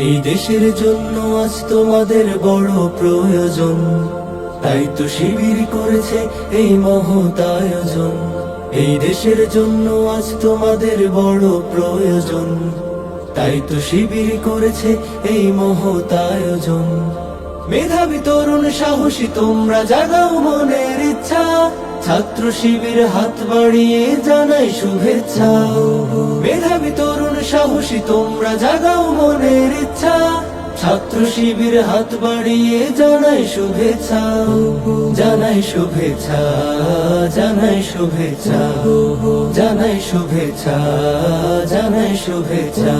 এই দেশের জন্য আজ তোমাদের বড় প্রয়োজন, তাই তো শিবির করেছে এই মহৎ আয়োজন। এই দেশের জন্য আজ তোমাদের বড় প্রয়োজন, তাই তো শিবির করেছে এই মহৎ আয়োজন। মেধাবী তরুণ সাহসী তোমরা জাগাও মনের ইচ্ছা, ছাত্র শিবির হাত বাড়িয়ে জানাই শুভেচ্ছা। মেধাবী তরুণ সাহসী তোমরা জাগাও মনের ইচ্ছা, ছাত্র শিবির হাত বাড়িয়ে জানাই শুভেচ্ছা। জানাই শুভেচ্ছা, জানাই শুভেচ্ছা, জানাই শুভেচ্ছা, জানাই শুভেচ্ছা।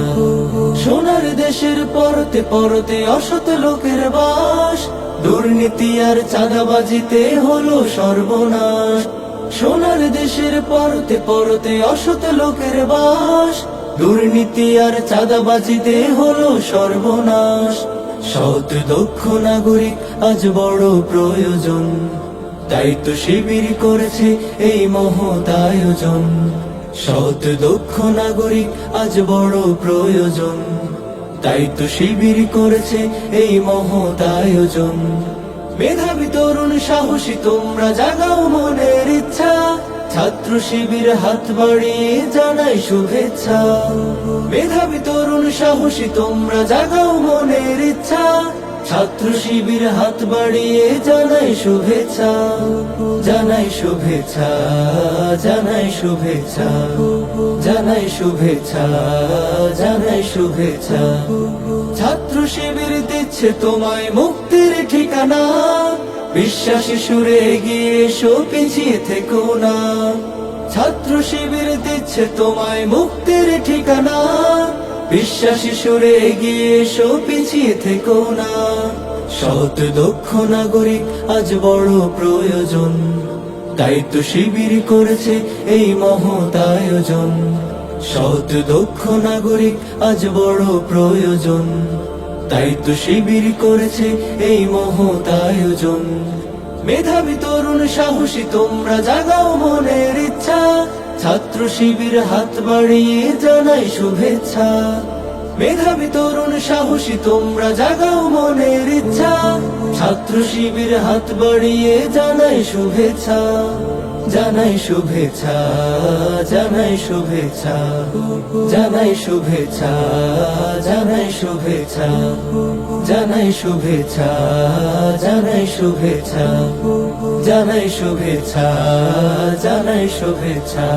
সোনার দেশের পরতে পরতে অসৎ লোকের বাস, দুর্নীতি আর চাঁদাবাজিতে হলো সর্বনাশ। সোনার দেশের পরতে পরতে অসৎ লোকের বাস, দুর্নীতি আর চাঁদাবাজিতে হলো সর্বনাশ। সৎ দক্ষ নাগরিক আজ বড় প্রয়োজন, তাই তো শিবির করেছে এই মহৎ আয়োজন। সৎ দক্ষ নাগরিক আজ বড় প্রয়োজন, তাই তো শিবির করেছে এই মহৎ আয়োজন। মেধাবী তরুণ সাহসী তোমরা জাগাও মনের ইচ্ছা, ছাত্র শিবির হাত বাড়িয়ে জানাই শুভেচ্ছা। মেধাবী তরুণ সাহসী তোমরা জাগাও মনের ইচ্ছা, ছাত্র শিবির হাত বাড়িয়ে জানাই শুভেচ্ছা। জানাই শুভেচ্ছা, জানাই শুভেচ্ছা, জানাই শুভেচ্ছা, জানাই শুভেচ্ছা। ছাত্র শিবির দিচ্ছে তোমায় মুক্তির ঠিকানা, বিশ্বাসী সুরে এগিয়ে এসো পিছিয়ে থেকো না। ছাত্র শিবির দিচ্ছে তোমায় মুক্তির ঠিকানা, বিশ্বাসী সুরে এগিয়ে এসো পিছিয়ে থেকো না। সৎ দক্ষ নাগরিক আজ বড় প্রয়োজন, তাই তো শিবির করেছে এই মহৎ আয়োজন। সৎ দক্ষ নাগরিক আজ বড় প্রয়োজন, তাই তো শিবির করেছে এই মহৎ আয়োজন। মেধাবী তরুণ সাহসী তোমরা জাগাও মনের ইচ্ছা, ছাত্র শিবির হাত বাড়িয়ে জানাই শুভেচ্ছা। মেধাবী তরুণ সাহসী তোমরা জাগাও মনের ইচ্ছা, ছাত্র শিবির হাত বাড়িয়ে জানাই শুভেচ্ছা। জানাই শুভেচ্ছা, জানাই শুভেচ্ছা, জানাই শুভেচ্ছা, জানাই শুভেচ্ছা, জানাই শুভেচ্ছা, জানাই শুভেচ্ছা, জানাই শুভেচ্ছা, জানাই শুভেচ্ছা।